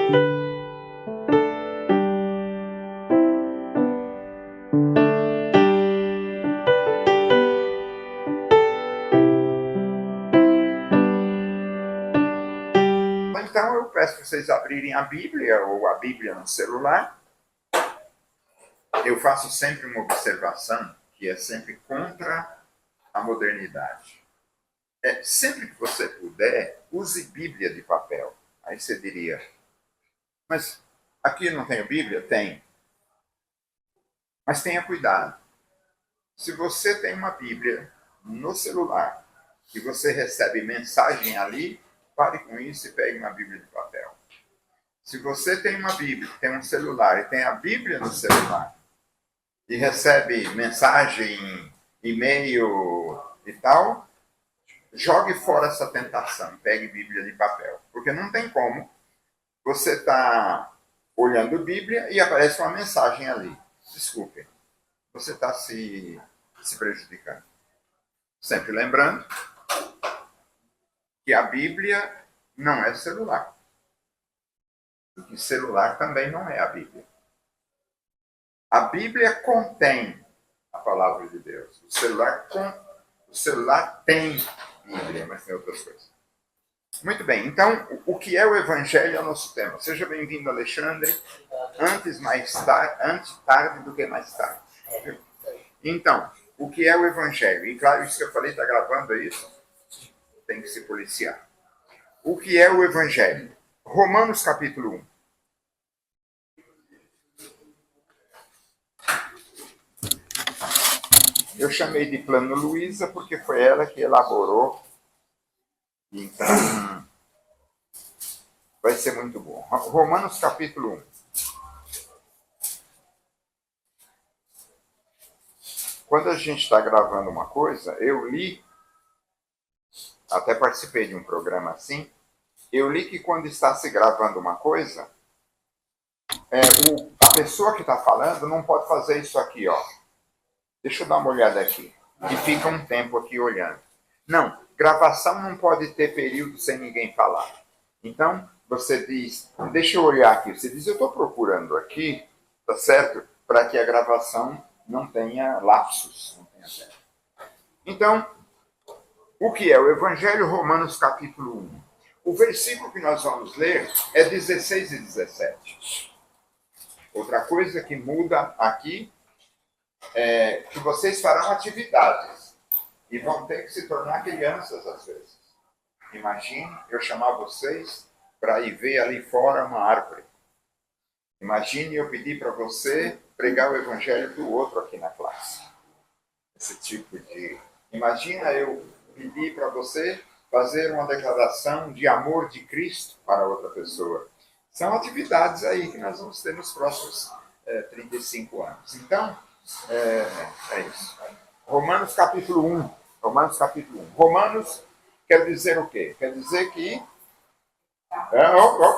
Então eu peço para vocês abrirem a Bíblia ou a Bíblia no celular. Eu faço sempre uma observação que é sempre contra a modernidade. Sempre que você puder, use Bíblia de papel. Aí você diria, mas aqui não tenho Bíblia? Tem. Mas tenha cuidado. Se você tem uma Bíblia no celular e você recebe mensagem ali, pare com isso e pegue uma Bíblia de papel. Se você tem uma Bíblia, tem um celular e tem a Bíblia no celular e recebe mensagem, e-mail e tal, jogue fora essa tentação, pegue Bíblia de papel. Porque não tem como você estar olhando Bíblia e aparece uma mensagem ali. Desculpe, você está se prejudicando. Sempre lembrando que a Bíblia não é celular. E que celular também não é a Bíblia. A Bíblia contém a palavra de Deus. O celular tem Bíblia, mas tem outras coisas. Muito bem, então, o que é o Evangelho é o nosso tema. Seja bem-vindo, Alexandre. Antes tarde do que mais tarde. Então, o que é o Evangelho? E claro, isso que eu falei, está gravando isso? Tem que se policiar. O que é o Evangelho? Romanos capítulo 1. Eu chamei de Plano Luiza porque foi ela que elaborou. Então, vai ser muito bom. Romanos capítulo 1. Quando a gente está gravando uma coisa, eu li, até participei de um programa assim, eu li que quando está se gravando uma coisa, a pessoa que está falando não pode fazer isso aqui, ó. Deixa eu dar uma olhada aqui. E fica um tempo aqui olhando. Não, gravação não pode ter período sem ninguém falar. Então, você diz, deixa eu olhar aqui. Você diz, eu estou procurando aqui, tá certo? Para que a gravação não tenha lapsos. Não tenha tempo. Então, o que é o Evangelho? Romanos capítulo 1. O versículo que nós vamos ler é 16 e 17. Outra coisa que muda aqui é que vocês farão atividades e vão ter que se tornar crianças às vezes. Imagine eu chamar vocês para ir ver ali fora uma árvore. Imagine eu pedir para você pregar o Evangelho para o outro aqui na classe. Esse tipo de... Imagina eu pedir para você fazer uma declaração de amor de Cristo para outra pessoa. São atividades aí que nós vamos ter nos próximos 35 anos. Então, é isso. Romanos capítulo 1. Romanos capítulo 1. Romanos quer dizer o quê? Quer dizer que...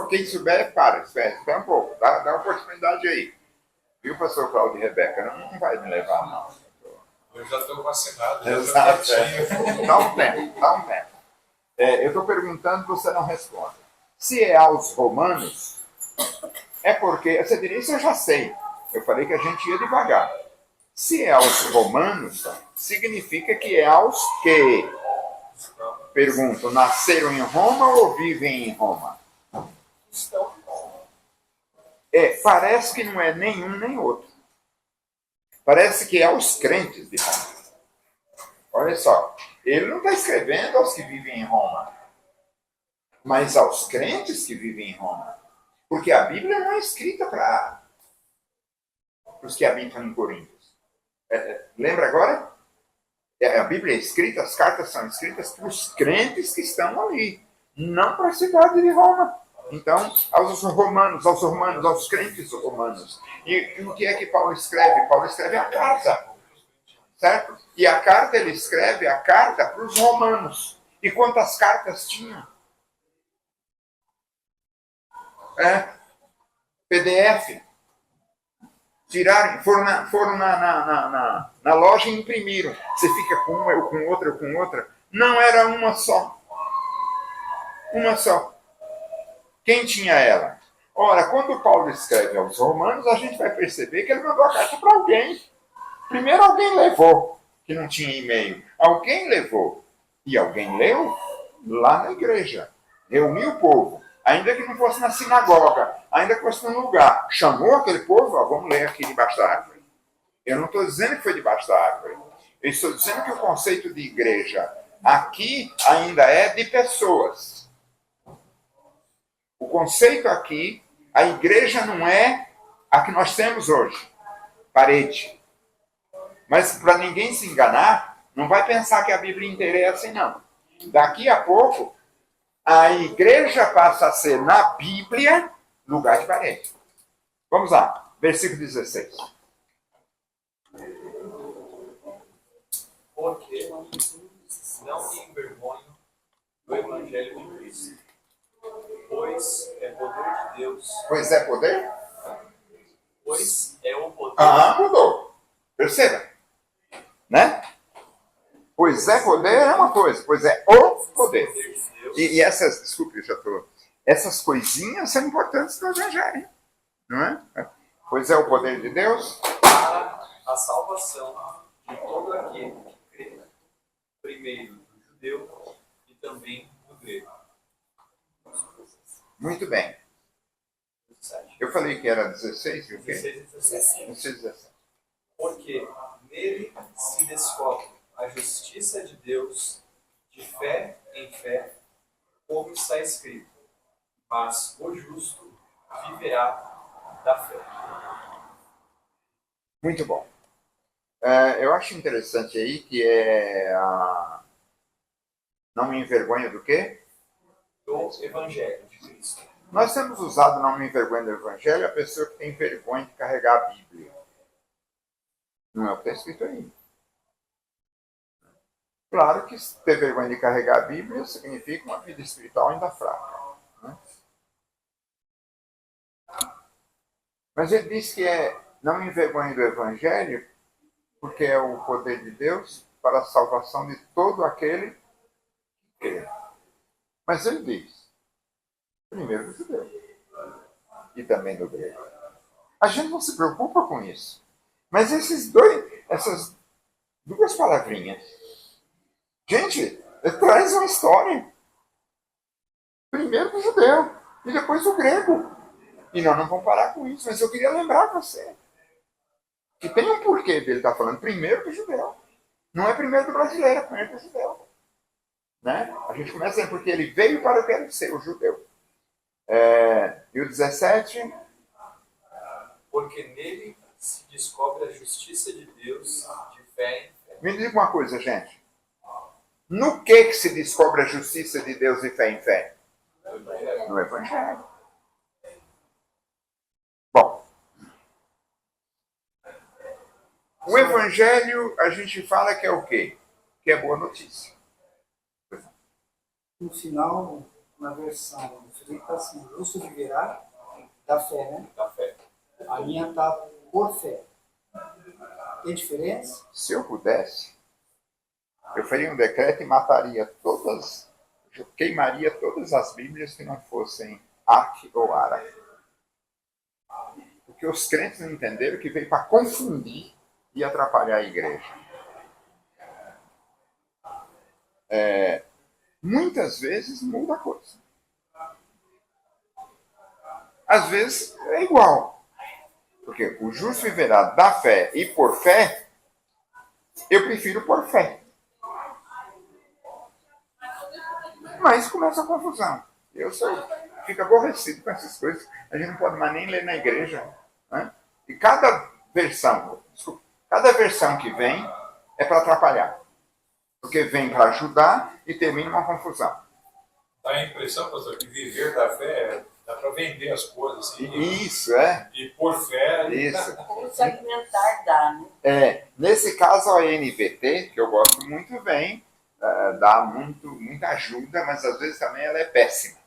quem souber, espera um pouco. Dá uma oportunidade aí. Viu, pastor Cláudio e Rebeca? Não vai me levar, não. Eu já estou vacinado. Exato. Dá um tempo. Eu estou perguntando, você não responde. Se é aos romanos, é porque... Você diria, isso eu já sei. Eu falei que a gente ia devagar. Se é aos romanos, significa que é aos que... Pergunto, nasceram em Roma ou vivem em Roma? Estão em Roma. Parece que não é nenhum nem outro. Parece que é aos crentes de Roma. Olha só, ele não está escrevendo aos que vivem em Roma, mas aos crentes que vivem em Roma. Porque a Bíblia não é escrita para os que habitam em Corinto. Lembra agora? A Bíblia é escrita, as cartas são escritas para os crentes que estão ali, não para a cidade de Roma. Então, aos romanos, aos crentes romanos. E o que é que Paulo escreve? Paulo escreve a carta, certo? E a carta, ele escreve a carta para os romanos. E quantas cartas tinha? PDF. Tiraram, foram na loja e imprimiram. Você fica com uma, eu com outra, eu com outra. Não, era uma só. Uma só. Quem tinha ela? Ora, quando Paulo escreve aos Romanos, a gente vai perceber que ele mandou a carta para alguém. Primeiro alguém levou, que não tinha e-mail. Alguém levou. E alguém leu lá na igreja. Reuniu o povo. Ainda que não fosse na sinagoga, ainda que fosse num lugar. Chamou aquele povo, ó, vamos ler aqui debaixo da árvore. Eu não estou dizendo que foi debaixo da árvore. Eu estou dizendo que o conceito de igreja aqui ainda é de pessoas. O conceito aqui, a igreja não é a que nós temos hoje. Parede. Mas para ninguém se enganar, não vai pensar que a Bíblia inteira é assim, não. Daqui a pouco, a igreja passa a ser, na Bíblia, lugar de parede. Vamos lá, versículo 16. Porque não me envergonho do Evangelho de Cristo, pois é poder de Deus. Pois é poder? Pois é o poder. Mudou. Perceba. Né? Pois é poder é uma coisa, pois é o poder. E essas, desculpe, essas coisinhas são importantes no Evangelho. Não é? Pois é o poder de Deus para a salvação de todo aquele que crê, primeiro do judeu e também do grego. Muito bem. Eu falei que era 16 e o quê? 16 e 17. 16 e 17. Porque nele se descobre a justiça de Deus de fé em fé, como está escrito. Mas o justo viverá da fé. Muito bom. Eu acho interessante aí que não me envergonha do quê? Do Evangelho de Cristo. Nós temos usado não me envergonha do Evangelho a pessoa que tem vergonha de carregar a Bíblia. Não é o que está escrito aí. Claro que ter vergonha de carregar a Bíblia significa uma vida espiritual ainda fraca. Né? Mas ele diz que não me envergonhe do Evangelho, porque é o poder de Deus para a salvação de todo aquele que crê. Mas ele diz, primeiro do judeu e também do grego. A gente não se preocupa com isso. Mas essas duas palavrinhas, gente, traz uma história. Primeiro do judeu e depois do grego. E nós não vamos parar com isso, mas eu queria lembrar você que tem um porquê dele estar falando primeiro do judeu. Não é primeiro do brasileiro, é primeiro do judeu. Né? A gente começa porque ele veio para o que era ser, o judeu. E o 17? Porque nele se descobre a justiça de Deus de fé em fé. Me diga uma coisa, gente. No que se descobre a justiça de Deus de fé em fé? No Evangelho. Bom. O Evangelho, a gente fala que é o quê? Que é boa notícia. No final, na versão Felipe está assim, justo viverá da fé, né? Da fé. A minha está por fé. Tem diferença? Se eu pudesse, eu faria um decreto e queimaria todas as Bíblias que não fossem Arque ou Ara. Porque os crentes não entenderam que veio para confundir e atrapalhar a igreja. Muitas vezes muda a coisa. Às vezes é igual. Porque o justo viverá da fé e por fé, eu prefiro por fé. Mas começa a confusão. Fico aborrecido com essas coisas. A gente não pode mais nem ler na igreja. Né? E cada versão que vem é para atrapalhar. Porque vem para ajudar e termina uma confusão. Dá a impressão, pastor, que viver da fé dá para vender as coisas. Assim, Isso, é. E por fé... Isso. Como se alimentar dá, né? Nesse caso, a NVT, que eu gosto muito, vem, dá muita ajuda, mas às vezes também ela é péssima.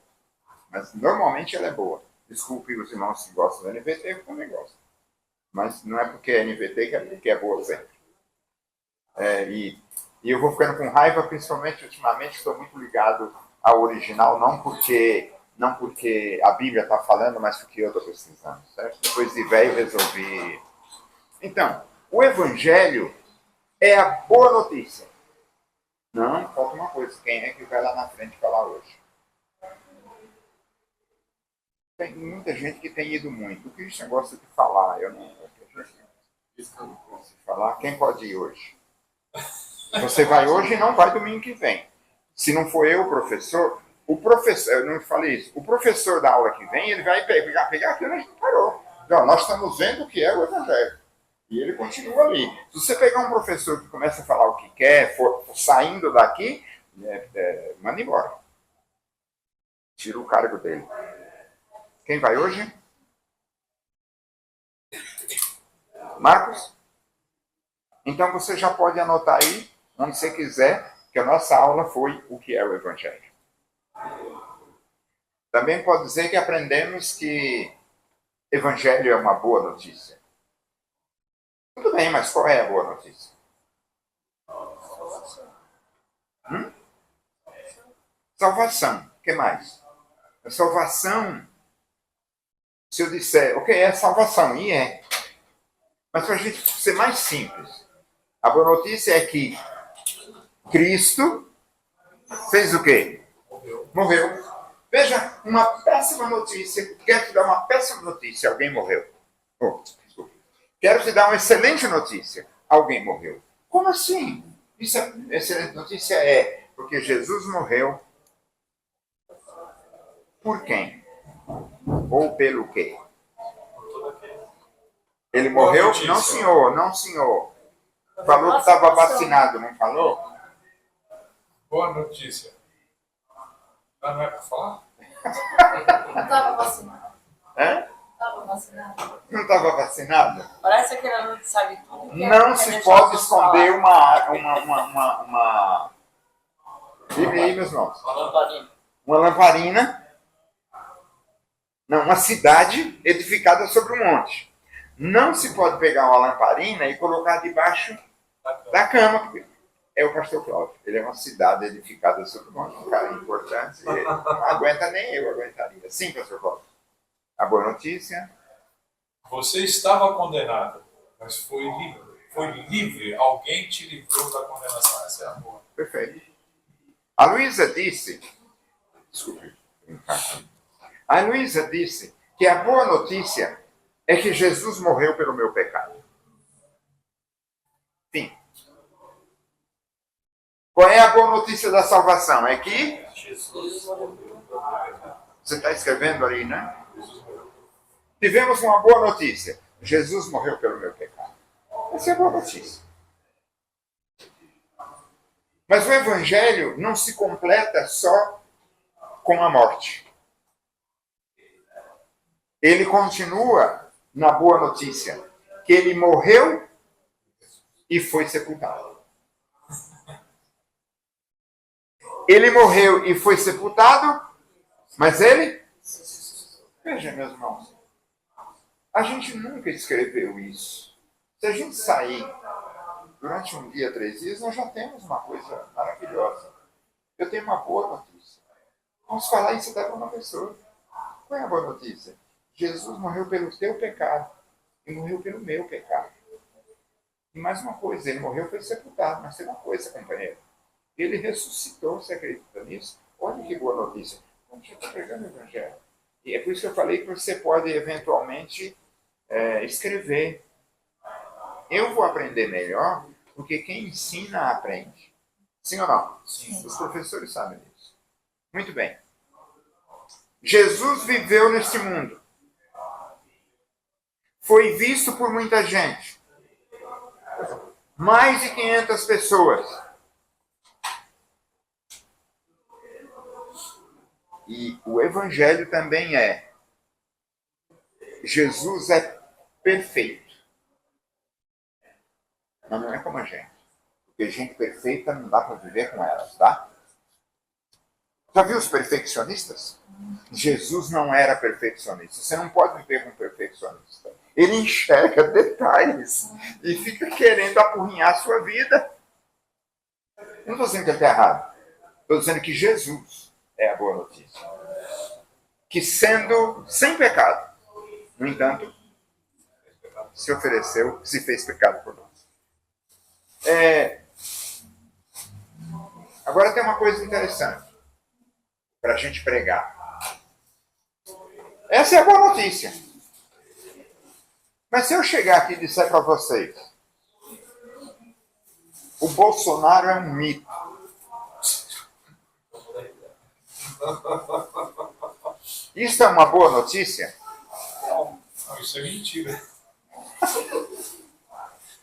Mas normalmente ela é boa. Desculpe os irmãos que gostam da NVT, eu também gosto. Mas não é porque é NVT que é boa sempre. E eu vou ficando com raiva, principalmente ultimamente, estou muito ligado ao original, não porque Não porque a Bíblia está falando, mas porque eu estou precisando, certo? Depois de velho resolvi. Então, o Evangelho é a boa notícia. Não, falta uma coisa. Quem é que vai lá na frente falar hoje? Tem muita gente que tem ido muito. O Christian gosta de falar. Eu não gosto de falar. Quem pode ir hoje? Você vai hoje e não vai domingo que vem. Se não for eu, o professor, eu não falei isso, o professor da aula que vem, ele vai pegar aquilo que a gente parou. Então, nós estamos vendo o que é o Evangelho. E ele continua ali. Se você pegar um professor que começa a falar o que quer, for saindo daqui, manda embora. Tira o cargo dele. Quem vai hoje? Marcos? Então você já pode anotar aí, onde você quiser, que a nossa aula foi o que é o Evangelho. Também pode dizer que aprendemos que Evangelho é uma boa notícia. Tudo bem, mas qual é a boa notícia? Salvação. O que mais? A salvação, se eu disser o que é salvação, e é. Mas para a gente ser mais simples, a boa notícia é que Cristo fez o quê? Morreu. Veja, uma péssima notícia. Quero te dar uma péssima notícia. Alguém morreu. Desculpa. Quero te dar uma excelente notícia. Alguém morreu. Como assim? Isso é, excelente notícia é porque Jesus morreu. Por quem? Ou pelo quê? Ele morreu? Não, senhor. Não, senhor. Falou que estava vacinado, não falou? Boa notícia. Não é para falar? Não estava vacinado. Hã? Estava vacinado. Não estava vacinado? Parece que ele não sabe tudo. Não se pode esconder uma... Vive aí, meus irmãos. Uma lamparina. Não, uma cidade edificada sobre um monte. Não se pode pegar uma lamparina e colocar debaixo da cama. É o pastor Cláudio. Ele é uma cidade edificada sobre um monte. Um cara importante. Ele não aguenta, nem eu aguentaria. Sim, pastor Cláudio. A boa notícia. Você estava condenado, mas foi livre. Foi livre. Alguém te livrou da condenação. Essa é a boa. Perfeito. A Luísa disse... Desculpe. A Luísa disse que a boa notícia é que Jesus morreu pelo meu pecado. Fim. Qual é a boa notícia da salvação? É que Jesus. você está escrevendo aí, né? Tivemos uma boa notícia. Jesus morreu pelo meu pecado. Essa é a boa notícia. Mas o Evangelho não se completa só com a morte. Ele continua na boa notícia, que ele morreu e foi sepultado. Ele morreu e foi sepultado, mas ele... Veja, meus irmãos, a gente nunca escreveu isso. Se a gente sair durante um dia, 3 dias, nós já temos uma coisa maravilhosa. Eu tenho uma boa notícia. Vamos falar isso até para uma pessoa. Qual é a boa notícia? Jesus morreu pelo teu pecado e morreu pelo meu pecado. E mais uma coisa, ele morreu e foi sepultado. Mas tem uma coisa, companheiro. Ele ressuscitou, você acredita nisso? Olha que boa notícia. Como você está pregando o Evangelho? E é por isso que eu falei que você pode, eventualmente, escrever. Eu vou aprender melhor, porque quem ensina, aprende. Sim ou não? Sim. Os professores sabem disso. Muito bem. Jesus viveu neste mundo. Foi visto por muita gente. Mais de 500 pessoas. E o Evangelho também é. Jesus é perfeito. Mas não é como a gente. Porque gente perfeita não dá para viver com elas, tá? Já viu os perfeccionistas? Jesus não era perfeccionista. Você não pode viver com um perfeccionista. Ele enxerga detalhes e fica querendo apurrinhar a sua vida. Eu não estou dizendo que ele está errado. Estou dizendo que Jesus é a boa notícia. que sendo sem pecado, no entanto, se ofereceu, se fez pecado por nós. Agora tem uma coisa interessante para a gente pregar. Essa é a boa notícia. Mas se eu chegar aqui e disser para vocês, o Bolsonaro é um mito. Isso é uma boa notícia? Não, isso é mentira.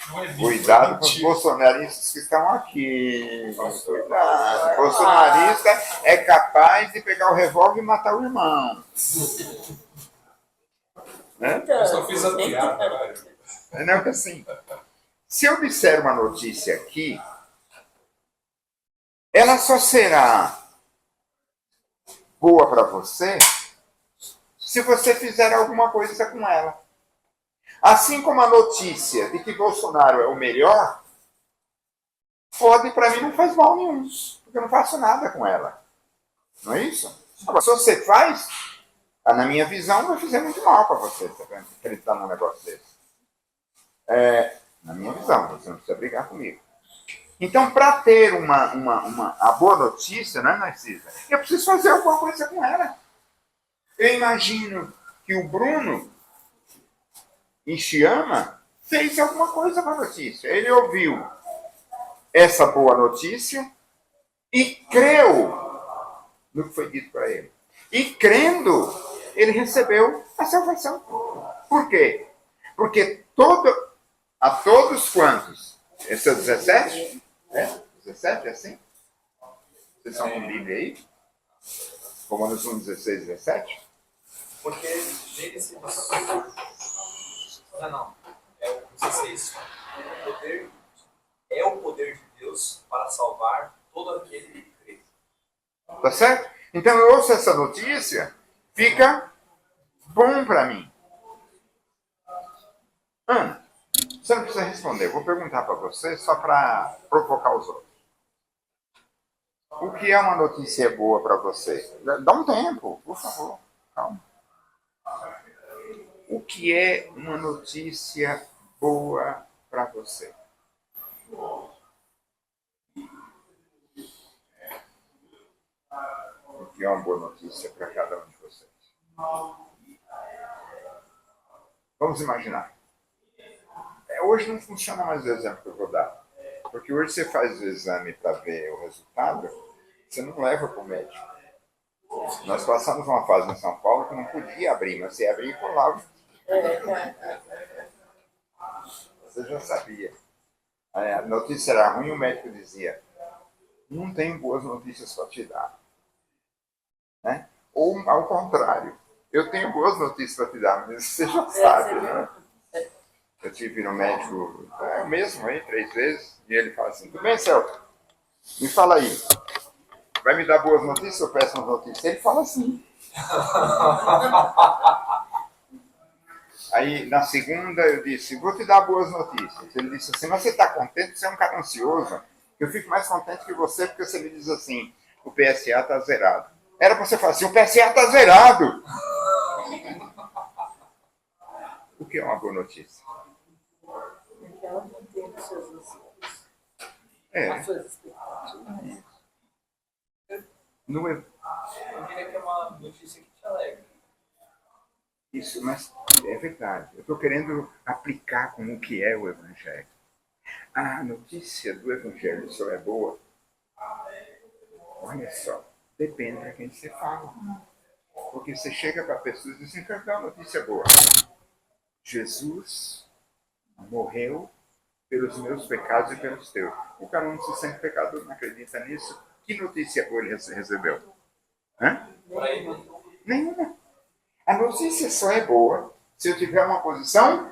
Não é mentira, Cuidado é com os mentira. bolsonaristas que estão aqui. Cuidado. Bolsonarista é capaz de pegar o revólver e matar o irmão. Né? Eu só fiz a piada, velho. Não é assim. Se eu disser uma notícia aqui, ela só será boa para você se você fizer alguma coisa com ela. Assim como a notícia de que Bolsonaro é o melhor, pode, para mim, não faz mal nenhum, porque eu não faço nada com ela. Não é isso? Agora, se você faz, na minha visão, vai fazer muito mal para você acreditar num negócio desse. Na minha visão, você não precisa brigar comigo. Então, para ter a boa notícia, não é, Narcisa? Eu preciso fazer alguma coisa com ela. Eu imagino que o Bruno Enchiama fez alguma coisa com a notícia. Ele ouviu essa boa notícia e creu no que foi dito para ele. E crendo, ele recebeu a salvação. Por quê? Porque a todos quantos? Esse é o 17? 17 é assim? Vocês são com Bíblia aí? Romanos 1, 16, 17? Porque nele se não. É o 16. É o poder de Deus para salvar todo aquele que crê. Tá certo? Então eu ouço essa notícia, fica bom para mim. Ana, você não precisa responder. Eu vou perguntar para você só para provocar os outros. O que é uma notícia boa para você? Dá um tempo, por favor. Calma. O que é uma notícia boa para você? O que é uma boa notícia para cada um de vocês? Vamos imaginar. Hoje não funciona mais o exemplo que eu vou dar. Porque hoje você faz o exame para ver o resultado, você não leva para o médico. Nós passamos uma fase em São Paulo que não podia abrir, mas você abria e colava. Você já sabia. A notícia era ruim, o médico dizia: não tenho boas notícias para te dar. Né? Ou ao contrário, eu tenho boas notícias para te dar, mas você já sabe. Né? Eu tive no médico, mesmo aí, 3 vezes, e ele fala assim: tudo bem, Celso? Me fala aí. Vai me dar boas notícias ou péssimas notícias? Ele fala assim. Aí, na segunda, eu disse: vou te dar boas notícias. Ele disse assim: mas você está contente? Você é um cara ansioso. Eu fico mais contente que você, porque você me diz assim: o PSA está zerado. Era para você falar assim: o PSA está zerado. O que é uma boa notícia? Porque ela não tem os seus anseios, É. as suas expectativas. Eu diria que é uma notícia que te alegra. Isso, mas é verdade. Eu estou querendo aplicar como o que é o Evangelho. A notícia do Evangelho só é boa. Olha só, depende de quem você fala. Porque você chega para pessoas e diz assim: quer dar uma notícia boa. Jesus morreu pelos meus pecados e pelos teus. O cara não se sente pecador, não acredita nisso. Que notícia boa ele recebeu? Hã? Para ele, Nenhuma. A notícia só é boa se eu tiver uma posição,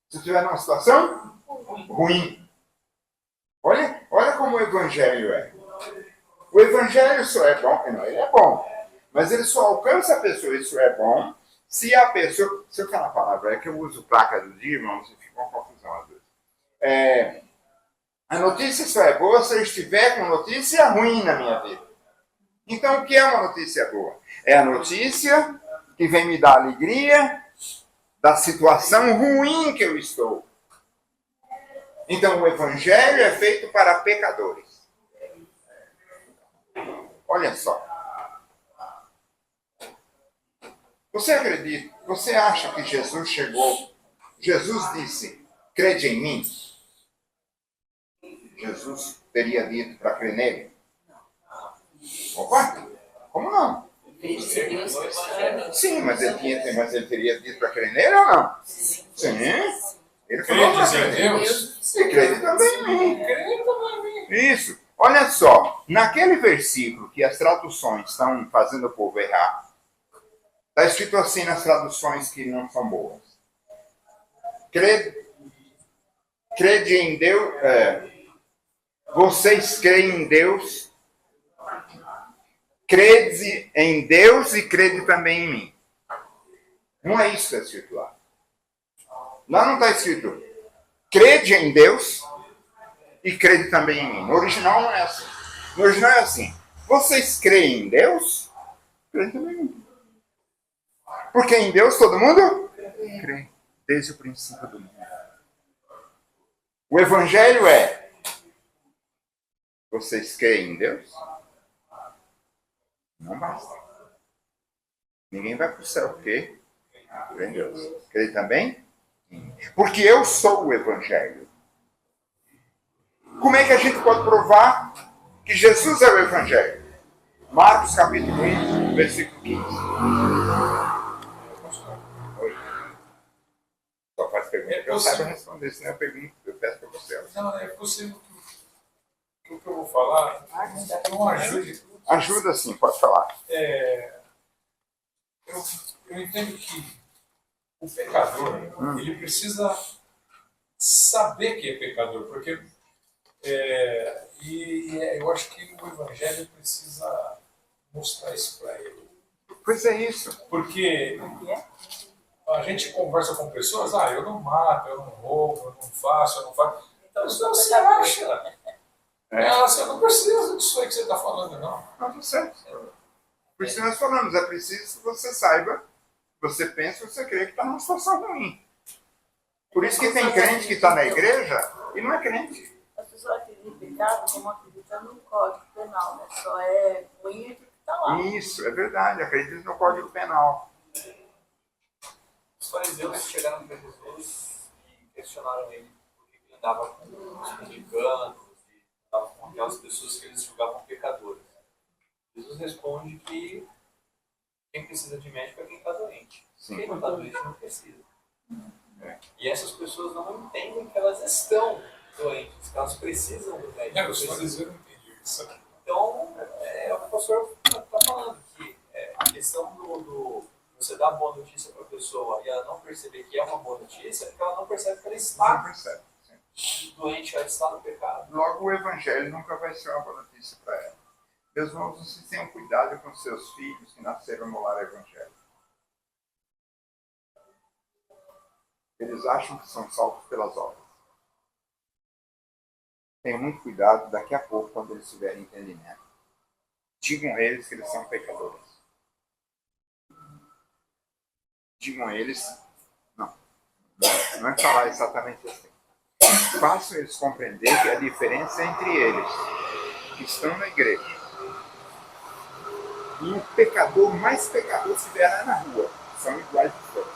se eu tiver numa situação ruim. Olha como o Evangelho é. O Evangelho só é bom, não, ele é bom, mas ele só alcança a pessoa, isso é bom, se a pessoa... Se eu falar a palavra, é que eu uso placa do dia, irmãos, e fica uma confusão às vezes. A notícia só é boa se eu estiver com notícia ruim na minha vida. Então, o que é uma notícia boa? É a notícia que vem me dar alegria da situação ruim que eu estou. Então o evangelho é feito para pecadores. Olha só. Você acredita? Você acha que Jesus chegou? Jesus disse, crede em mim? Jesus teria dito para crer nele? Opa, como não? Sim, mas ele teria dito para crer nele ou não? Sim. Ele falou para Credes em Deus? E crede também em mim. Isso. Olha só, naquele versículo que as traduções estão fazendo o povo errar, está escrito assim nas traduções que não são boas. Crede em Deus. Vocês creem em Deus. Crede em Deus e crede também em mim. Não é isso que está escrito lá. Lá não está escrito crede em Deus e crede também em mim. No original não é assim. No original é assim. Vocês creem em Deus? Crede também em mim. Porque em Deus todo mundo crê. Desde o princípio do mundo. O evangelho é: vocês creem em Deus? Não basta. Ninguém vai para o céu, porque crê em Deus. Crê também? Porque eu sou o evangelho. Como é que a gente pode provar que Jesus é o evangelho? Marcos capítulo 1, versículo 15. Oi. Só faz pergunta que eu saiba responder, senão eu peço para você. Não, é possível que o que eu vou falar não ajude. Ajuda sim, pode falar. Eu entendo que o pecador, ele precisa saber que é pecador, porque eu acho que o evangelho precisa mostrar isso para ele. Pois é isso. Porque a gente conversa com pessoas, eu não mato, eu não roubo, eu não faço, eu não faço. Então isso não se acha. Eu não preciso disso aí que você está falando, não. Não, tá certo. Por isso que nós falamos, é preciso que você saiba, você pensa, você crê que está numa situação ruim. Por isso que tem crente que está na igreja e não é crente. As pessoas acreditam em pecado como acreditam no Código Penal, né? Só é ruim aquilo que está lá. Isso, é verdade, acredita no Código Penal. Os fariseus chegaram para Jesus e questionaram ele por que ele andava com os publicanos, andava com aquelas pessoas que eles julgavam pecadoras. Jesus responde que quem precisa de médico é quem está doente. Sim. Quem não está doente não precisa. E essas pessoas não entendem que elas estão doentes, que elas precisam do médico. Os fariseus não entendiam isso. Então, é o que o pastor está falando, que a questão do você dar boa notícia para a pessoa e ela não perceber que é uma boa notícia, é porque ela não percebe que ela Não está percebe. doente, ela está no pecado. Logo, o evangelho nunca vai ser uma boa notícia para ela. Meus irmãos, vocês tenham cuidado com seus filhos que nasceram no lar evangélico. Eles acham que são salvos pelas obras. Tenham muito cuidado, daqui a pouco, quando eles tiverem entendimento. Digam a eles que eles são pecadores. Digam a eles, não é falar exatamente assim. Façam eles compreender que a diferença é entre eles, que estão na igreja, e o pecador mais pecador se vier lá na rua, são iguais de todos.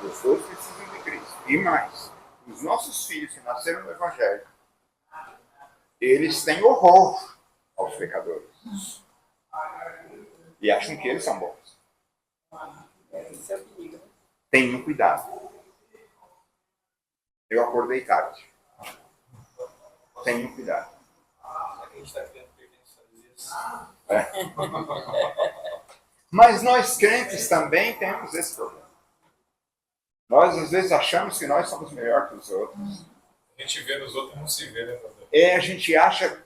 Os dois precisam de Cristo. E mais, os nossos filhos que nasceram no Evangelho, eles têm horror aos pecadores. E acham que eles são bons. Isso é o perigo. Tenham cuidado. Eu acordei tarde. Tenham cuidado. Será que a gente está criando pequenos fariseus? Mas nós crentes também temos esse problema. Nós às vezes achamos que nós somos melhor que os outros. A gente vê nos outros e não se vê, né, pastor? A gente acha.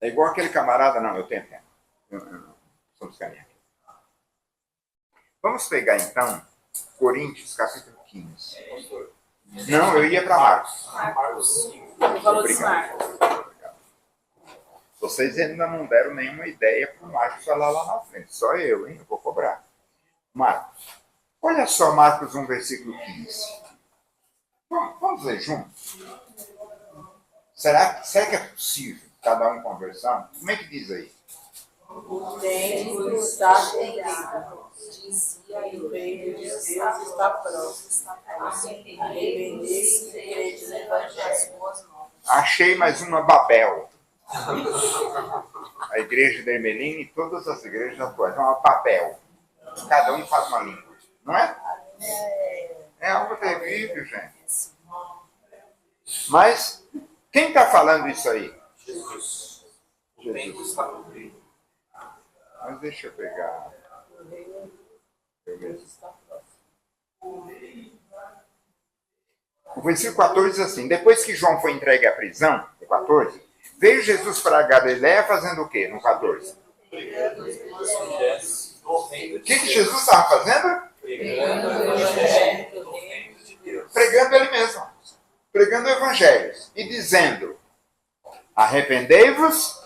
É igual aquele camarada, não, eu tenho tempo. Vamos caminhar aqui. Vamos pegar então Coríntios capítulo 15. Não, eu ia para Marcos. Marcos 5. Ele falou de Obrigado. Marcos. Vocês ainda não deram nenhuma ideia para o Marcos falar lá na frente. Só eu, hein? Eu vou cobrar. Marcos. Olha só Marcos 1, versículo 15. Vamos ler juntos? Será que é possível cada um conversar? Como é que diz aí? O tempo está chegando, dizia e o reino de Deus está próximo. Arrependei-se e crede no Evangelho. Achei mais uma Babel. A igreja de Ermelim e todas as igrejas atuais. É uma Babel. Cada um fala uma língua. Não é? É algo terrível, gente. Mas, quem está falando isso aí? Jesus. O tempo está cumprido. Mas deixa eu pegar. O reino Eu de Deus mesmo. está próximo. O versículo 14 diz assim: depois que João foi entregue à prisão, no 14, veio Jesus para a Galiléia fazendo o quê? No 14. O que Jesus estava fazendo? Pregando o Evangelho do reino de Deus. Pregando ele mesmo. Pregando o Evangelho. E dizendo: arrependei-vos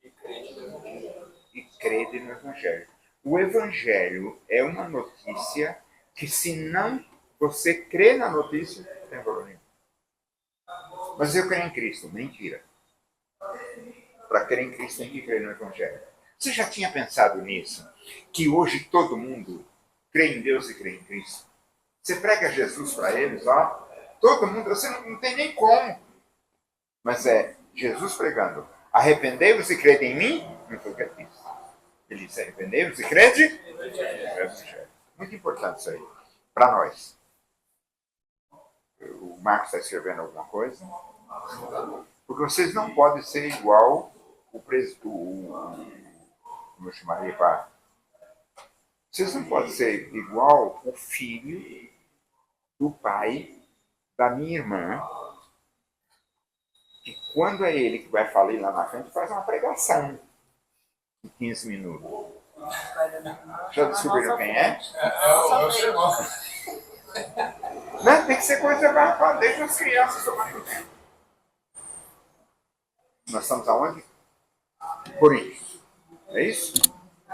E crede no Evangelho. e crede no Evangelho. O Evangelho é uma notícia que, se não você crê na notícia, não tem problema nenhum. Mas eu creio em Cristo. Mentira. Para crer em Cristo tem que crer no Evangelho. Você já tinha pensado nisso? Que hoje todo mundo crê em Deus e crê em Cristo. Você prega Jesus para eles, ó. Todo mundo, você não tem nem como. Mas é Jesus pregando: arrependei-vos e crede em mim. Não foi o que ele disse. Ele disse: arrependei-vos e crede no Evangelho. Muito importante isso aí. Para nós. O Marcos está escrevendo alguma coisa? Porque vocês não podem ser igual o como eu chamaria, pá? Vocês não podem ser igual o filho do pai da minha irmã, que quando é ele que vai falar lá na frente, faz uma pregação em 15 minutos. Já descobriram quem é? É o meu sermão. Não, tem que ser coisa para deixa as crianças tomarem o tempo. Nós estamos aonde? Coríntios. É isso?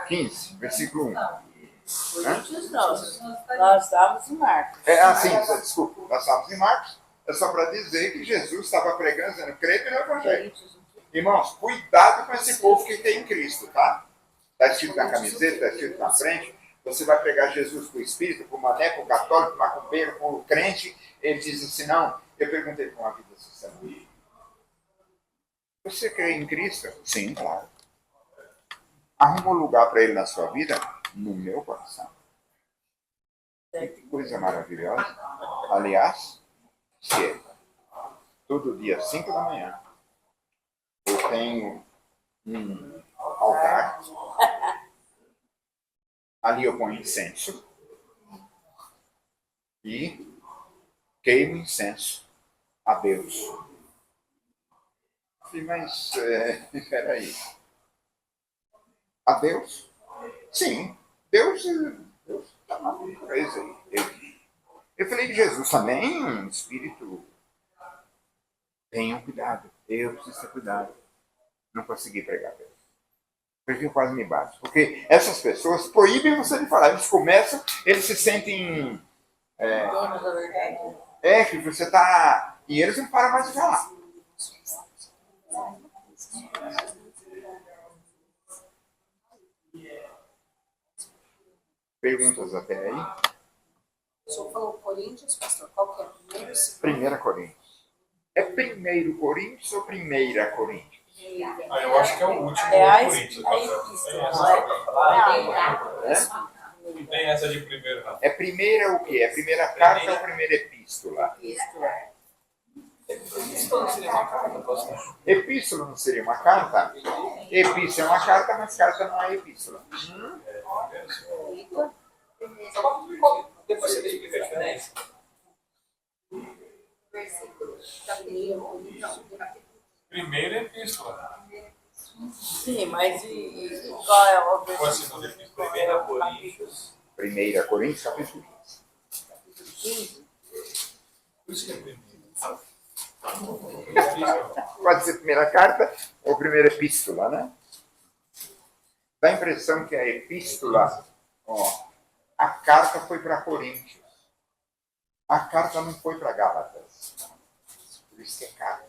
15, versículo 1. Coríntios não. Nós estávamos em Marcos. É assim, desculpa, nós estamos em Marcos. É só para dizer que Jesus estava pregando, dizendo: crede no Evangelho. Irmãos, cuidado com esse povo que tem em Cristo, tá? Está escrito na camiseta, está escrito na frente. Você vai pregar Jesus para o espírito, para o mané, para o católico, para o macumbeiro, para o crente. Ele diz assim: não. Eu perguntei para uma vida social: você crê em Cristo? Sim, claro. Arruma um lugar para ele na sua vida? No meu coração. Que coisa maravilhosa. Aliás, se é todo dia às 5 da manhã eu tenho um altar. Ali eu ponho incenso e queimo incenso a Deus. Mas, peraí. A Deus? Sim. Deus está na natureza aí. Eu falei que Jesus também, um espírito. Tenham cuidado. Eu preciso ter cuidado. Não consegui pregar Deus. Porque eu quase me bato. Porque essas pessoas proíbem você de falar. Eles começam, eles se sentem. Donos da verdade. Que você está. E eles não param mais de falar. Perguntas até aí? O senhor falou Coríntios, pastor? Qual que é? Primeira Coríntios. É 1 Coríntios ou 1 Coríntios? Ah, eu acho que é o último É Coríntios. a epístola, não é? Não tem essa de primeiro, não. É primeira o quê? É primeira carta ou primeira epístola? Isso não seria uma carta, pastor? Epístola não seria uma carta? Epístola é uma carta, mas carta não é epístola. Depois você explica a diferença. Primeira epístola. Sim, mas e qual é o Qual a segunda epístola? 1 Coríntios. 1 Coríntios, capítulo 15. Por isso que é primeira. Pode ser primeira carta ou primeira epístola, né? Dá a impressão que a epístola, a carta foi para Coríntios. A carta não foi para Gálatas. Por isso que é carta.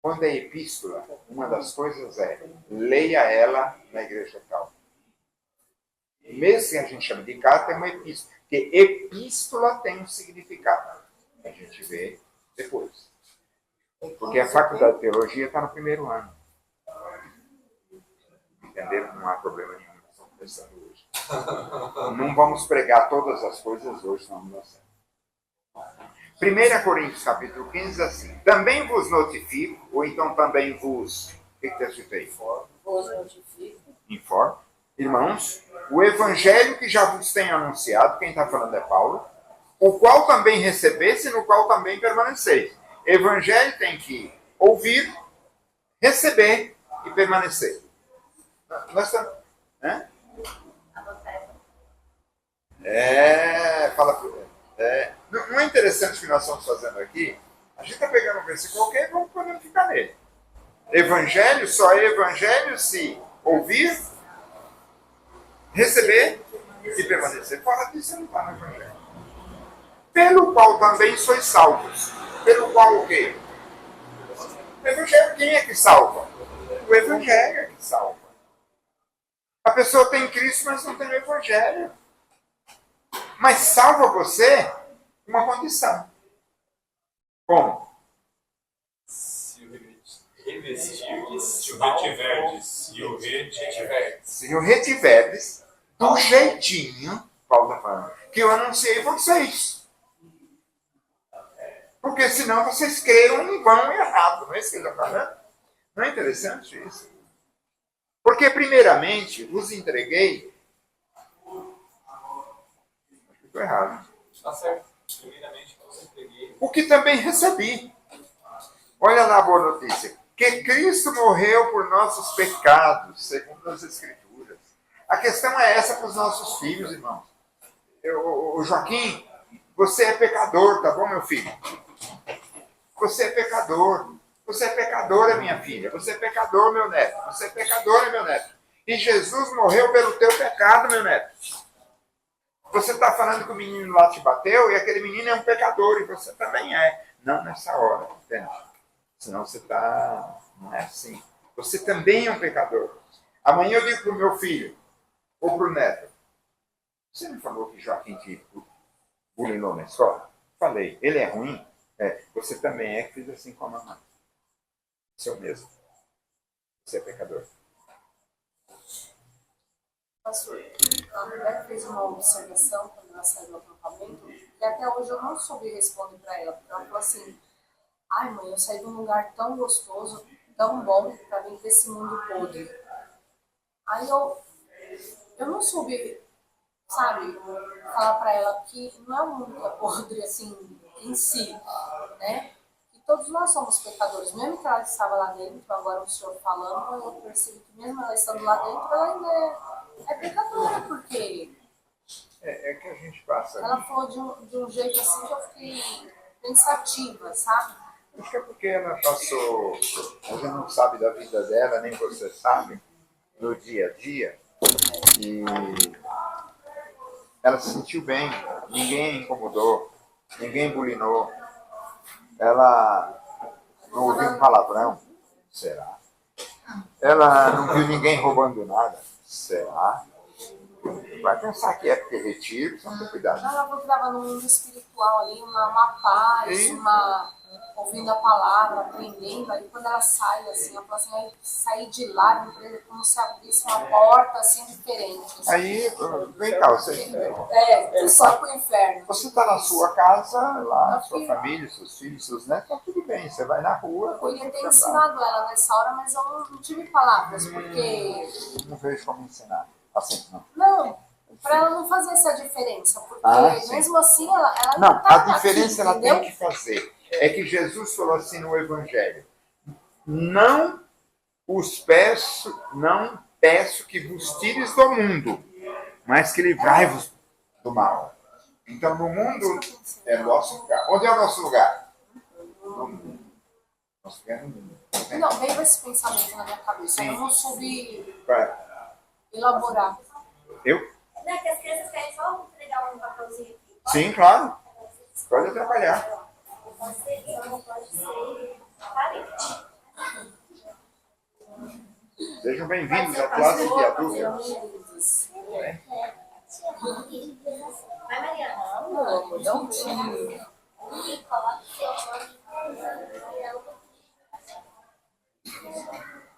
Quando é epístola, uma das coisas é leia ela na igreja tal. Mesmo que a gente chame de carta, é uma epístola. Porque epístola tem um significado. A gente vê depois. Porque a faculdade de teologia está no primeiro ano. Entenderam? Não há problema nenhum. Estamos conversando hoje. Não vamos pregar todas as coisas hoje, não dá certo. 1 Coríntios capítulo 15 diz assim: também vos notifico, ou então também vos. O que está escrito aí? Vos notifico. Informo. Irmãos, o evangelho que já vos tenho anunciado, quem está falando é Paulo, o qual também recebeste e no qual também permaneceis. Evangelho tem que ouvir, receber e permanecer. Nós estamos. Fala. Não é interessante o que nós estamos fazendo aqui? A gente está pegando um versículo qualquer e vamos podendo ficar nele. Evangelho só é evangelho se ouvir, receber e permanecer. Fora disso, não está no evangelho. Pelo qual também sois salvos. Pelo qual o quê? O evangelho, quem é que salva? O evangelho é que salva. A pessoa tem Cristo, mas não tem o evangelho. Mas salva você uma condição. Como? Se o revestirdes, Se o retiverdes, se o retiverdes. Se o retiverdes do jeitinho, Paulo está falando, que eu anunciei a vocês. Porque senão vocês creram em vão e errado. Não é isso que ele está falando? Não é interessante isso? Porque primeiramente vos entreguei. Acho que estou errado. tá certo. Primeiramente, eu entreguei. O que também recebi. Olha lá a boa notícia. Que Cristo morreu por nossos pecados, segundo as Escrituras. A questão é essa para os nossos filhos, irmãos. O Joaquim, você é pecador, tá bom, meu filho? Você é pecador. Você é pecadora, minha filha. Você é pecador, meu neto. Você é pecadora, meu neto. E Jesus morreu pelo teu pecado, meu neto. Você está falando que o menino lá te bateu e aquele menino é um pecador e você também é. Não nessa hora, entende? Senão você está... Não é assim. Você também é um pecador. Amanhã eu digo para o meu filho ou para o neto: você não falou que Joaquim te bulinou na escola? Falei. Ele é ruim? Você também é que fez assim com a mamãe. Seu mesmo. Você é pecador. Pastor, a mulher fez uma observação quando ela saiu do acampamento e até hoje eu não soube responder para ela. Ela falou assim: ai mãe, eu saí de um lugar tão gostoso, tão bom, para vir desse mundo podre. Aí eu não soube, sabe, falar para ela que não é um mundo que é podre assim em si, né? Que todos nós somos pecadores. Mesmo que ela estava lá dentro, agora o senhor falando, eu percebo que mesmo ela estando lá dentro, ela ainda é pecadora, porque É que a gente passa. ela falou de um jeito assim que eu fiquei pensativa, sabe? Acho que é porque ela passou. A gente não sabe da vida dela, nem você sabe, no dia a dia. E ela se sentiu bem. Ninguém incomodou. Ninguém bulinou. Ela não ouviu um palavrão. Será? Ela não viu ninguém roubando nada. Será? Vai pensar que é porque retiro, só ter cuidado. Ela falou que estava no mundo espiritual ali, uma paz, Sim. ouvindo a palavra, aprendendo. Aí quando ela sai, assim, ela falou assim, aí sair de lá, como se abrisse uma porta assim diferente. Assim. Aí, vem cá, você Só pro inferno. está na sua casa, lá, sua família, seus filhos, seus netos, tá tudo bem. Você vai na rua. Eu queria ter ensinado ela nessa hora, mas eu não tive palavras, porque... Não vejo como ensinar. Assim, não. Não, para ela não fazer essa diferença, porque Sim. mesmo assim ela Não, tá a diferença aqui, ela entendeu? tem que fazer. É que Jesus falou assim no Evangelho: não peço que vos tires do mundo, mas que livrai-vos do mal. Então, no mundo é nosso lugar. Onde é o nosso lugar? No mundo. Nosso lugar é no mundo. Não, veio esse pensamento na minha cabeça. Sim. Eu não soube Vai. elaborar. Eu? Não, é que as crianças querem só entregar um papelzinho aqui. Sim, claro. Pode trabalhar. Você não pode ser parente. Sejam bem-vindos à classe de adultos. Vai, Mariana. Vamos dar um tiro. E coloca o seu nome.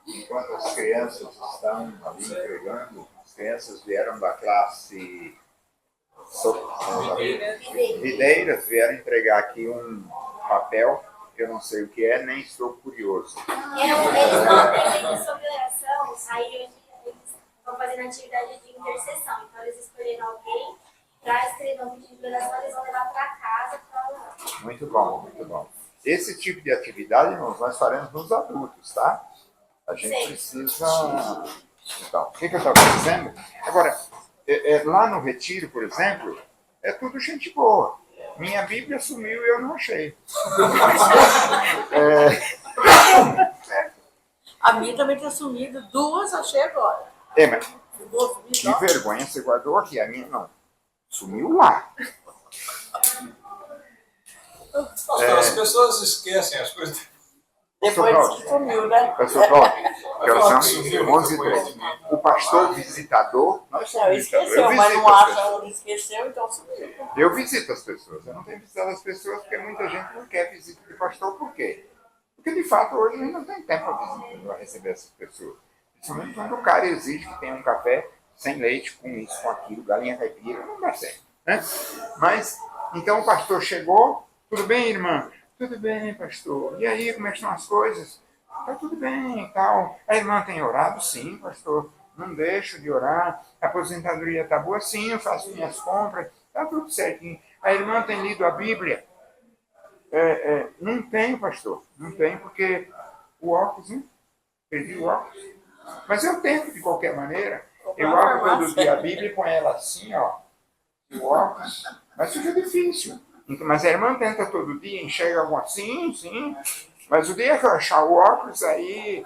Enquanto as crianças estão ali entregando, as crianças vieram da classe Videiras, vieram entregar aqui um papel, que eu não sei o que é, nem estou curioso. Eles não aprendem sobre oração, aí eles estão fazendo atividade de intercessão. Então eles escolheram alguém para escrever um pedido de oração, eles vão levar para casa para orar. Muito bom, muito bom. Esse tipo de atividade nós faremos nos adultos, tá? A gente precisa... Então, o que eu estava dizendo? Agora, lá no retiro, por exemplo, é tudo gente boa. Minha Bíblia sumiu e eu não achei. A minha também tinha sumido. 2 achei agora. Mas Ficou sumido, que ó. vergonha você guardou aqui. A minha não. Sumiu lá. Pastor, as pessoas esquecem as coisas. Depois Cláudio. sumiu, né? Pastor Cláudio, que horas são? Sumiu, 11h13. O pastor visitador, nós Não, somos visitadores. esqueceu, mas visito não as acha pessoas. onde esqueceu, então sumiu. Eu visito as pessoas. Eu não tenho visitado as pessoas porque muita gente não quer visita de pastor. Por quê? Porque, de fato, hoje a gente não tem tempo para receber essas pessoas. Principalmente quando o cara exige que tenha um café sem leite, com isso, com aquilo, galinha caipira, não dá certo. Né? Mas, então o pastor chegou. Tudo bem, irmã? Tudo bem, pastor. E aí, como é que estão as coisas? Tá tudo bem e tal. A irmã tem orado? Sim, pastor. Não deixo de orar. A aposentadoria está boa? Sim, eu faço minhas compras. Está tudo certinho. A irmã tem lido a Bíblia? Não tenho, pastor. Não tenho, porque o óculos, né? Perdi o óculos. Mas eu tento de qualquer maneira. Eu abro todo dia a Bíblia e ponho ela assim, ó. O óculos. Mas fica difícil. Mas a irmã tenta todo dia, enxerga alguma assim, sim. Mas o dia que eu achar o óculos, aí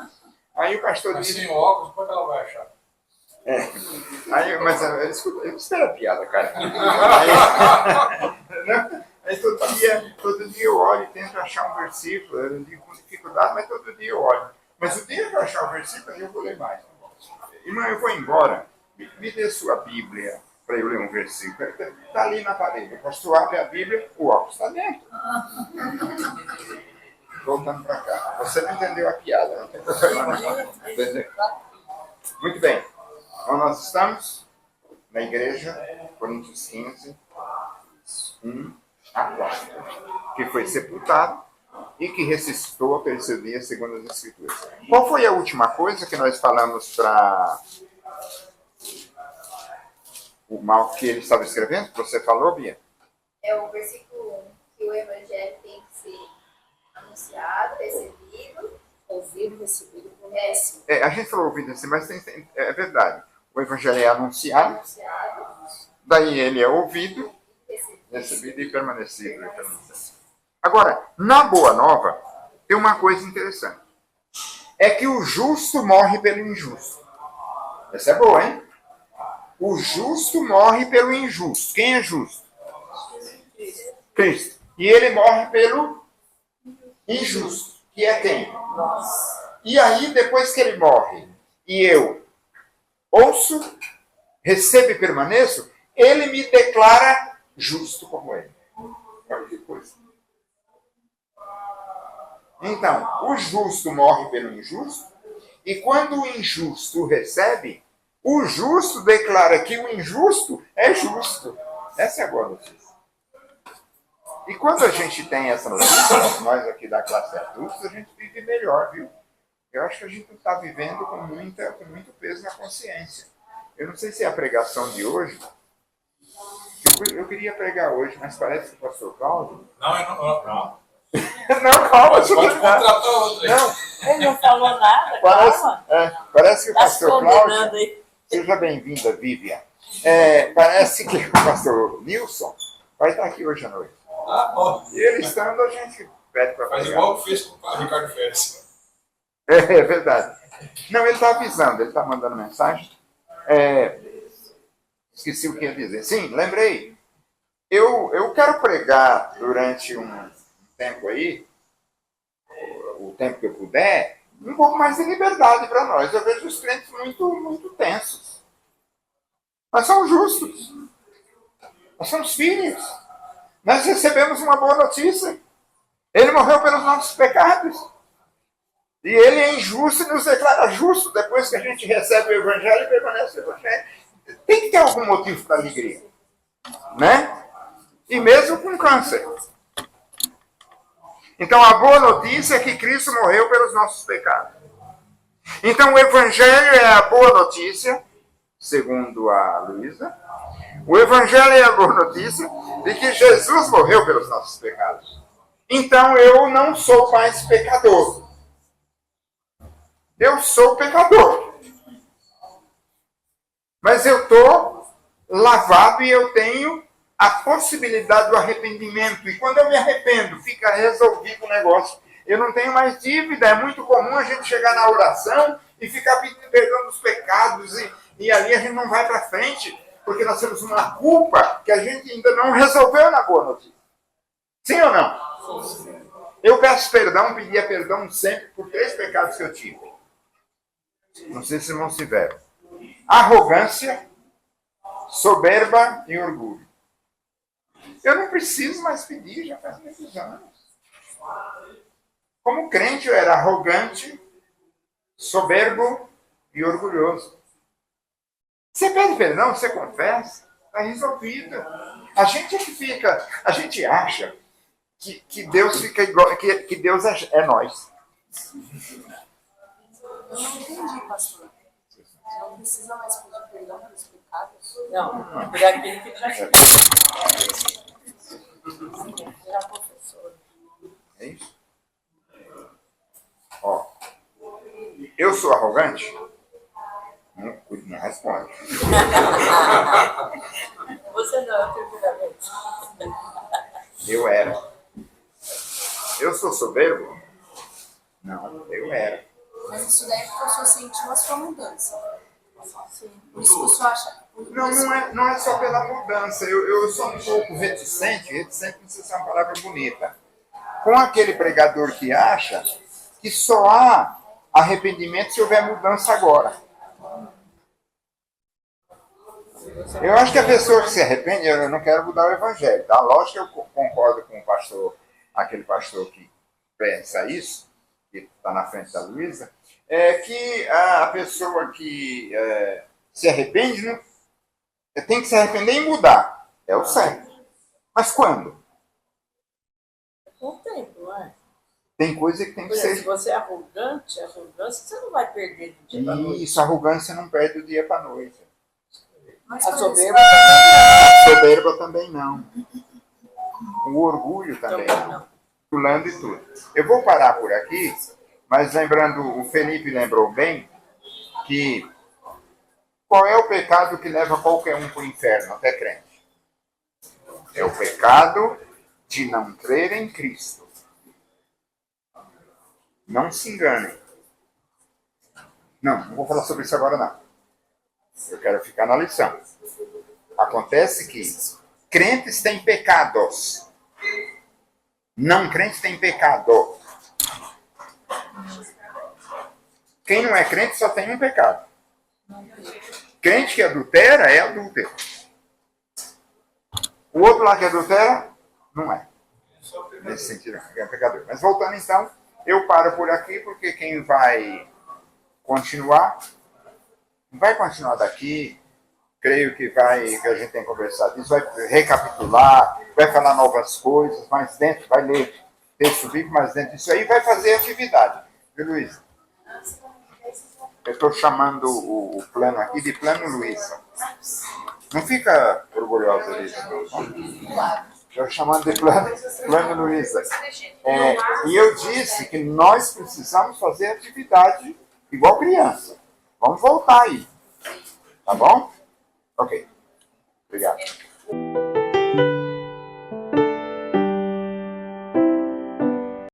o pastor Mas diz... sem óculos, como é que ela vai achar? Mas eu espero a piada, cara. Aí todo dia eu olho e tento achar um versículo. Eu digo com dificuldade, mas todo dia eu olho. Mas o dia que eu achar o versículo, aí eu vou ler mais. Irmã, eu vou embora. Me dê sua Bíblia para eu ler um versículo. Está ali na parede. O pastor abre a Bíblia, o óculos está dentro. Voltando para cá. Você não entendeu a piada, não tem problema não. Entendeu? Muito bem. Então nós estamos na igreja, Coríntios 15, 1 a 4, que foi sepultado e que ressuscitou ao terceiro dia, segundo as Escrituras. Qual foi a última coisa que nós falamos para o mal que ele estava escrevendo? Que você falou, Bia? É o versículo 1, que o evangelho tem que ser anunciado, recebido. Ouvido, recebido, A gente falou ouvido assim, mas é verdade. O evangelho é anunciado, daí ele é ouvido, recebido e permanecido. Agora, na Boa Nova, tem uma coisa interessante. É que o justo morre pelo injusto. Essa é boa, hein? O justo morre pelo injusto. Quem é justo? Cristo. E ele morre pelo injusto. Que é quem? Nossa. E aí, depois que ele morre, e eu ouço, recebo e permaneço, ele me declara justo como ele. Olha que coisa. Então, o justo morre pelo injusto, e quando o injusto recebe, o justo declara que o injusto é justo. Essa é a boa notícia. E quando a gente tem essa notícia, nós aqui da classe adulta, a gente vive melhor, viu? Eu acho que a gente está vivendo com muito peso na consciência. Eu não sei se é a pregação de hoje. Eu queria pregar hoje, mas parece que o pastor Cláudio... Não. Não, calma. Pode contratar outro aí. Não, Ele não falou nada, calma. parece que o Tá se pastor condenando Cláudio... aí. Seja bem-vinda, Vivian. Parece que o pastor Nilson Vai estar aqui hoje à noite. Ah, bom. E ele estando, a gente pede para Faz pregar. igual que fez com o Ricardo Félix. É verdade. Não, ele está avisando, ele está mandando mensagem. Esqueci o que ia dizer. Sim, lembrei. Eu quero pregar durante um tempo aí, o tempo que eu puder, um pouco mais de liberdade para nós. Eu vejo os crentes muito tensos. Nós somos justos. Nós somos filhos. Nós recebemos uma boa notícia. Ele morreu pelos nossos pecados. E ele é injusto e nos declara justo depois que a gente recebe o Evangelho e permanece no Evangelho. Tem que ter algum motivo para alegria. Né? E mesmo com câncer. Então a boa notícia é que Cristo morreu pelos nossos pecados. Então o Evangelho é a boa notícia, segundo a Luísa. O Evangelho é a boa notícia de que Jesus morreu pelos nossos pecados. Então eu não sou mais pecador. Eu sou pecador. Mas eu estou lavado e eu tenho a possibilidade do arrependimento. E quando eu me arrependo, fica resolvido o negócio. Eu não tenho mais dívida. É muito comum a gente chegar na oração e ficar pedindo perdão dos pecados. E ali a gente não vai para frente, porque nós temos uma culpa que a gente ainda não resolveu na boa notícia. Sim ou não? Sim. Eu peço perdão, pedia perdão sempre por 3 pecados que eu tive. Não sei se não tiveram. Arrogância, soberba e orgulho. Eu não preciso mais pedir, já faz muitos anos. Como crente eu era arrogante, soberbo e orgulhoso. Você pede perdão, você confessa, está resolvido. A gente acha que Deus fica igual, que Deus é nós. Eu não entendi, pastor. Não precisa mais pedir perdão pelos pecados? Não, por aquele que já fez. Já professor. É isso? Ó, eu sou arrogante? Não responde. Você não, é a primeira vez. Eu era. Eu sou soberbo? Não, eu era. Mas isso daí é porque o senhor sentiu a sua mudança. Sim. Por isso que o senhor acha. Não é só pela mudança. Eu sou um pouco reticente não sei se é uma palavra bonita. Com aquele pregador que acha que só há arrependimento se houver mudança agora. Eu acho que a pessoa que se arrepende, eu não quero mudar o evangelho, tá? Lógico que eu concordo com o pastor, aquele pastor que pensa isso, que está na frente da Luísa, é que a pessoa que se arrepende tem que se arrepender e mudar. É o certo. Mas quando? Com o tempo, não é? Tem coisa que tem que Por exemplo, ser... se você é arrogante, você não vai perder do dia para noite. Isso, arrogância não perde do dia para noite. Mas A por soberba exemplo, Soberba também não. O orgulho também também não. não. Pulando e tudo. Eu vou parar por aqui, mas lembrando, o Felipe lembrou bem, que qual é o pecado que leva qualquer um para o inferno, até crente? É o pecado de não crer em Cristo. Não se enganem. Não vou falar sobre isso agora não. Eu quero ficar na lição. Acontece que crentes têm pecados. Não crentes têm pecado. Quem não é crente só tem um pecado. Crente que adultera é adúltero. O outro lá que adultera, não é. Nesse sentido, é pecador. Mas voltando então, eu paro por aqui, porque quem vai continuar daqui, creio que a gente tem conversado isso, vai recapitular, vai falar novas coisas, mais dentro, vai ler texto bíblico, mais dentro disso aí, vai fazer atividade. Viu, Luísa? Eu estou chamando o plano aqui de plano Luísa. Não fica orgulhosa disso, não. Estou chamando de plano Luísa. E eu disse que nós precisamos fazer atividade igual criança. Vamos voltar aí. Tá bom? Ok. Obrigado.